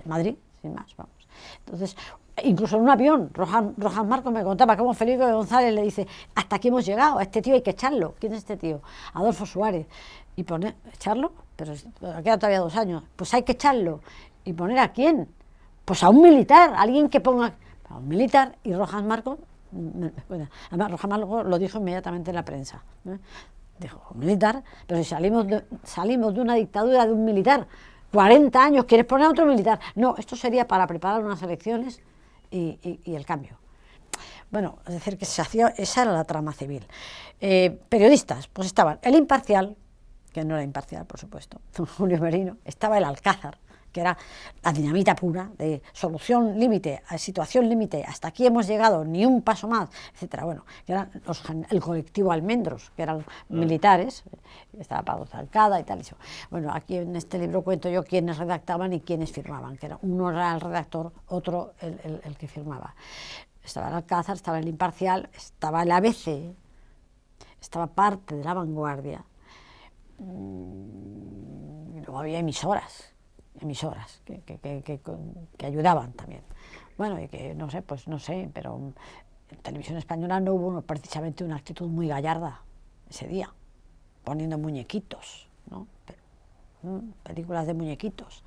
Madrid, sin más, vamos. Entonces, incluso en un avión, Rojas Marcos me contaba cómo Felipe González le dice: hasta aquí hemos llegado, a este tío hay que echarlo. ¿Quién es este tío? Adolfo Suárez. Y ¿echarlo? Pero queda todavía 2 años. Pues hay que echarlo. ¿Y poner a quién? Pues a un militar, alguien que ponga a un militar. Y Rojas Marcos, bueno, además Rojas Marcos lo dijo inmediatamente en la prensa, ¿eh? Dijo, militar, pero si salimos de una dictadura de un militar, 40 años, ¿quieres poner a otro militar? No, esto sería para preparar unas elecciones y el cambio. Bueno, es decir, que se hacía, esa era la trama civil. Periodistas, pues estaban El Imparcial, que no era imparcial, por supuesto, Julio Merino, estaba El Alcázar, que era la dinamita pura, de solución límite, situación límite, hasta aquí hemos llegado, ni un paso más, etcétera. Bueno, que eran el colectivo Almendros, que eran militares, estaba Pablo Zancada y tal. Bueno, aquí en este libro cuento yo quiénes redactaban y quiénes firmaban, que uno era el redactor, otro el que firmaba. Estaba el Alcázar, estaba el Imparcial, estaba el ABC, estaba parte de La Vanguardia. Luego había emisoras que ayudaban también. Bueno, y que no sé, pues no sé, pero en Televisión Española no hubo precisamente una actitud muy gallarda ese día, poniendo muñequitos, ¿no? Películas de muñequitos.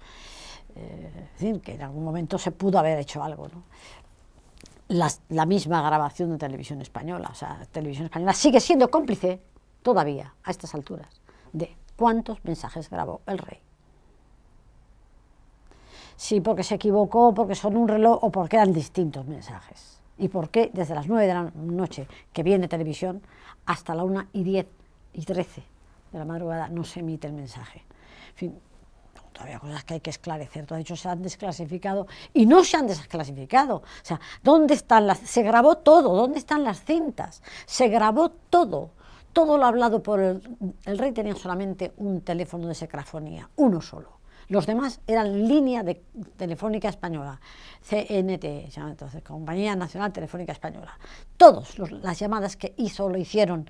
Es decir, que en algún momento se pudo haber hecho algo, ¿no? La misma grabación de Televisión Española, o sea, Televisión Española sigue siendo cómplice todavía a estas alturas de cuántos mensajes grabó el rey. Sí, porque se equivocó, porque son un reloj o porque eran distintos mensajes. Y por qué desde las 9 de la noche que viene televisión hasta la 1:10 y 13 de la madrugada no se emite el mensaje. En fin, todavía cosas que hay que esclarecer. Todo hecho, se han desclasificado y no se han desclasificado. O sea, ¿dónde están las? Se grabó todo, ¿dónde están las cintas? Se grabó todo. Todo lo hablado por el rey tenía solamente un teléfono de secrafonía, uno solo. Los demás eran línea de Telefónica Española, CNT, entonces Compañía Nacional Telefónica Española. Todas las llamadas que hizo o lo hicieron,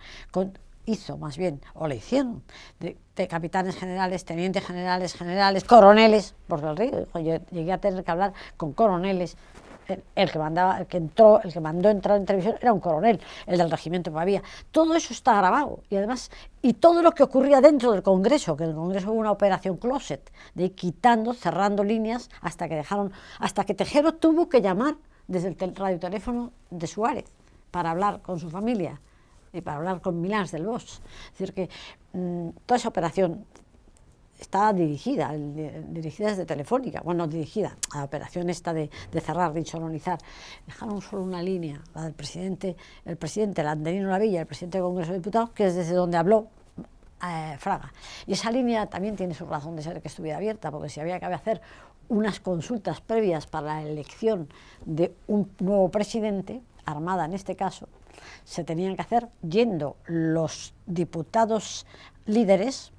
de capitanes generales, tenientes generales, coroneles, porque el rey, yo llegué a tener que hablar con coroneles. El que mandó entrar en televisión era un coronel, el del regimiento Pavía. Todo eso está grabado y además, y todo lo que ocurría dentro del Congreso, que en el Congreso hubo una operación closet, de quitando, cerrando líneas hasta que Tejero tuvo que llamar desde el radioteléfono de Suárez para hablar con su familia y para hablar con Milans del Bosch. Es decir, que toda esa operación está dirigida desde Telefónica, bueno, dirigida a la operación esta de cerrar, de insonorizar. Dejaron solo una línea, la del presidente, Landelino Lavilla, el presidente del Congreso de Diputados, que es desde donde habló Fraga. Y esa línea también tiene su razón de ser que estuviera abierta, porque si había que hacer unas consultas previas para la elección de un nuevo presidente, Armada en este caso, se tenían que hacer yendo los diputados líderes,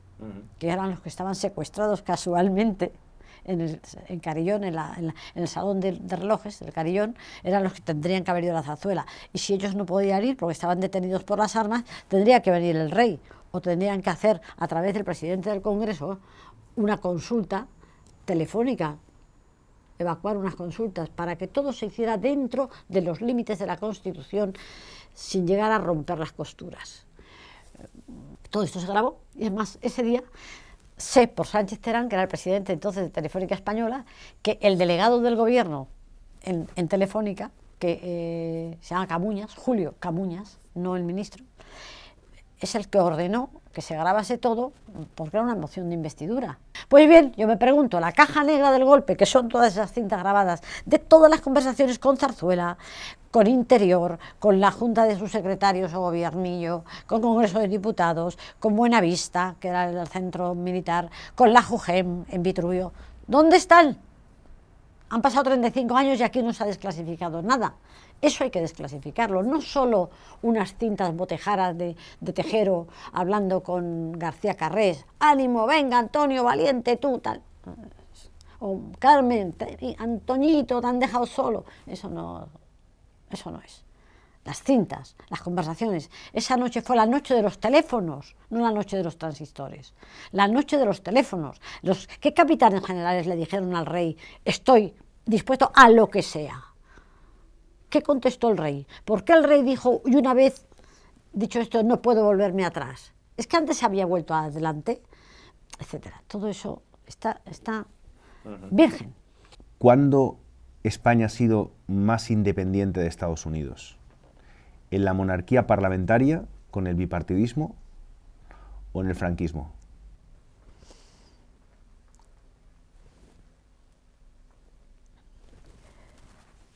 que eran los que estaban secuestrados casualmente en Carillón, en el salón de relojes del Carillón, eran los que tendrían que haber ido a la Zarzuela. Y si ellos no podían ir porque estaban detenidos por las armas, tendría que venir el rey, o tendrían que hacer a través del presidente del Congreso una consulta telefónica, evacuar unas consultas para que todo se hiciera dentro de los límites de la Constitución sin llegar a romper las costuras. Todo esto se grabó y además ese día sé por Sánchez Terán, que era el presidente entonces de Telefónica Española, que el delegado del gobierno en Telefónica, que se llama Camuñas, Julio Camuñas, no el ministro, es el que ordenó que se grabase todo porque era una moción de investidura. Pues bien, yo me pregunto, la caja negra del golpe, que son todas esas cintas grabadas de todas las conversaciones con Zarzuela, con Interior, con la Junta de Subsecretarios o Gobiernillo, con Congreso de Diputados, con Buenavista, que era el centro militar, con la JUGEM en Vitruvio. ¿Dónde están? Han pasado 35 años y aquí no se ha desclasificado nada. Eso hay que desclasificarlo, no solo unas cintas botejaras de Tejero hablando con García Carrés, ánimo, venga Antonio, valiente tú, tal. O Carmen, Antoñito, te han dejado solo. Eso no es. Las cintas, las conversaciones. Esa noche fue la noche de los teléfonos, no la noche de los transistores. La noche de los teléfonos. ¿Qué capitanes generales le dijeron al rey? Estoy dispuesto a lo que sea. ¿Qué contestó el rey? ¿Por qué el rey dijo, y una vez dicho esto, no puedo volverme atrás? Es que antes se había vuelto adelante, etcétera. Todo eso está virgen. ¿Cuándo España ha sido más independiente de Estados Unidos? ¿En la monarquía parlamentaria, con el bipartidismo, o en el franquismo?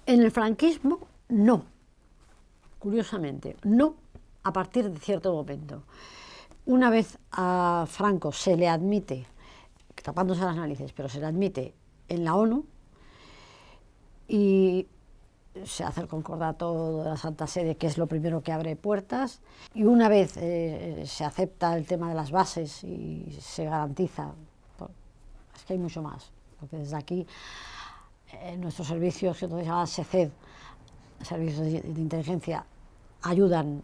En el franquismo, no. Curiosamente, no a partir de cierto momento. Una vez a Franco se le admite, tapándose las narices, pero se le admite en la ONU y se hace el concordato de la Santa Sede, que es lo primero que abre puertas, y una vez se acepta el tema de las bases y se garantiza, es que hay mucho más, porque desde aquí nuestros servicios, que entonces se llaman SECED, servicios de inteligencia, ayudan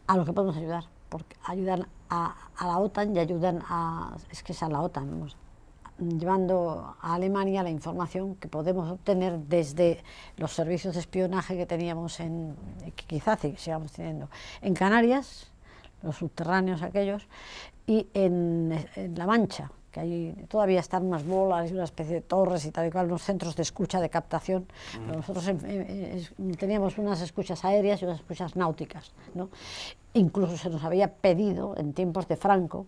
a lo que podemos ayudar, porque ayudan a la OTAN y ayudan a, es que es a la OTAN, vamos, llevando a Alemania la información que podemos obtener desde los servicios de espionaje que teníamos que quizás sigamos teniendo en Canarias, los subterráneos aquellos, y en La Mancha, que ahí todavía están unas bolas y una especie de torres y tal y cual, unos centros de escucha, de captación. Nosotros teníamos unas escuchas aéreas y unas escuchas náuticas, ¿no? Incluso se nos había pedido en tiempos de Franco,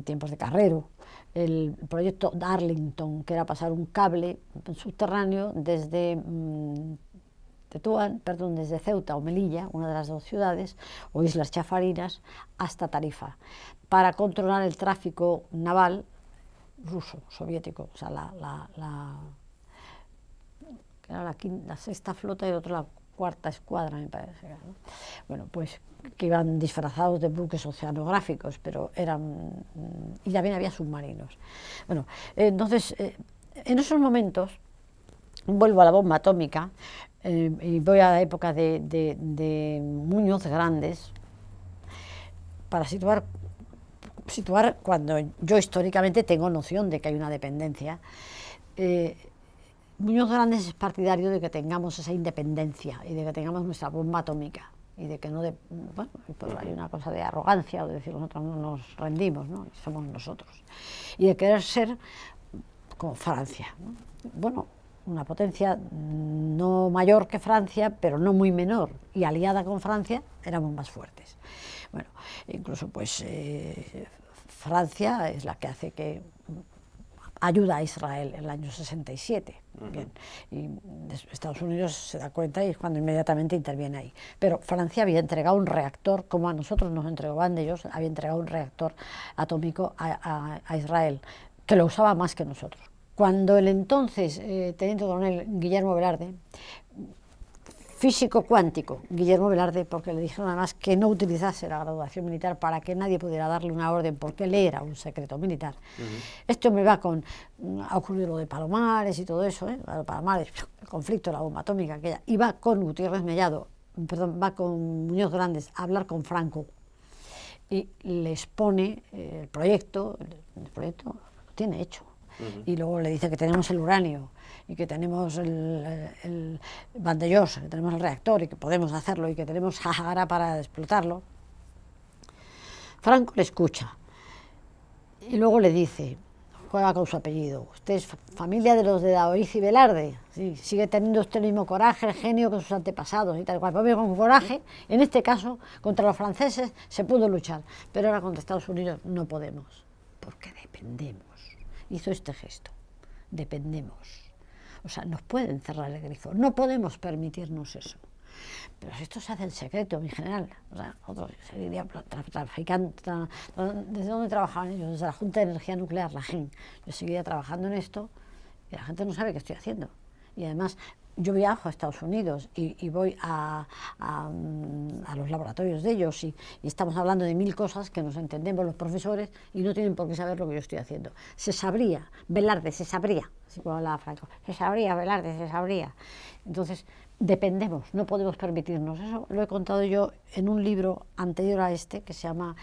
tiempos de Carrero, el proyecto Darlington, que era pasar un cable subterráneo desde desde Ceuta o Melilla, una de las dos ciudades, o Islas Chafarinas, hasta Tarifa, para controlar el tráfico naval ruso, soviético, o sea, que era la sexta flota y otra la cuarta escuadra, me parece, ¿no? Bueno, pues que iban disfrazados de buques oceanográficos, pero eran, y también había submarinos. Bueno, entonces, en esos momentos, vuelvo a la bomba atómica, y voy a la época de Muñoz Grandes, para situar cuando yo históricamente tengo noción de que hay una dependencia. Muñoz Grandes es partidario de que tengamos esa independencia y de que tengamos nuestra bomba atómica y de que no, bueno, pues hay una cosa de arrogancia o de decir nosotros no nos rendimos, ¿no? Somos nosotros, y de querer ser como Francia, ¿no? Bueno, una potencia no mayor que Francia, pero no muy menor, y aliada con Francia, éramos más fuertes. Bueno, incluso pues Francia es la que hace que ayuda a Israel en el año 67. Bien, y Estados Unidos se da cuenta y es cuando inmediatamente interviene ahí. Pero Francia había entregado un reactor, como a nosotros nos entregaban de ellos, había entregado un reactor atómico a Israel, que lo usaba más que nosotros. Cuando el entonces teniente coronel Guillermo Velarde, físico cuántico, Guillermo Velarde, porque le dijeron además que no utilizase la graduación militar para que nadie pudiera darle una orden porque él era un secreto militar. Esto me va ha ocurrido lo de Palomares y todo eso, Palomares, el conflicto de la bomba atómica aquella, y va con Gutiérrez Mellado, va con Muñoz Grandes a hablar con Franco y le expone el proyecto lo tiene hecho. Y luego le dice que tenemos el uranio y que tenemos el Vandellós, que tenemos el reactor y que podemos hacerlo y que tenemos Sahara para explotarlo. Franco le escucha y luego le dice, juega con su apellido, usted es familia de los de Daoiz y Velarde, sí, sigue teniendo usted el mismo coraje, el genio que sus antepasados y tal cual. Pues con coraje, en este caso, contra los franceses se pudo luchar, pero ahora contra Estados Unidos no podemos, porque dependemos. Hizo este gesto, dependemos. O sea, nos pueden cerrar el grifo, no podemos permitirnos eso. Pero si esto se hace en secreto, mi general, o sea, otros seguirían traficando. ¿Desde dónde trabajaban ellos? Desde la Junta de Energía Nuclear, la GEN. Yo seguiría trabajando en esto y la gente no sabe qué estoy haciendo. Y además, yo viajo a Estados Unidos y voy a los laboratorios de ellos y estamos hablando de 1000 cosas que nos entendemos los profesores y no tienen por qué saber lo que yo estoy haciendo. Se sabría, Velarde se sabría, así como hablaba Franco, se sabría, Velarde se sabría. Entonces, dependemos, no podemos permitirnos. Eso lo he contado yo en un libro anterior a este que se llama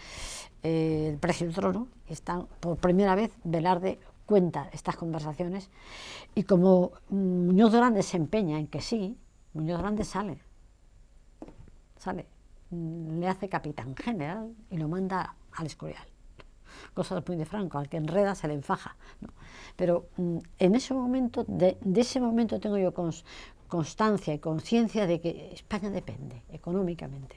El precio del trono. Está por primera vez Velarde cuenta estas conversaciones y como Muñoz Grande se empeña en que sí, Muñoz Grande sale, le hace capitán general y lo manda al Escorial. Cosas muy de Franco, al que enreda se le enfaja, ¿no? Pero en ese momento, de ese momento tengo yo constancia y conciencia de que España depende económicamente.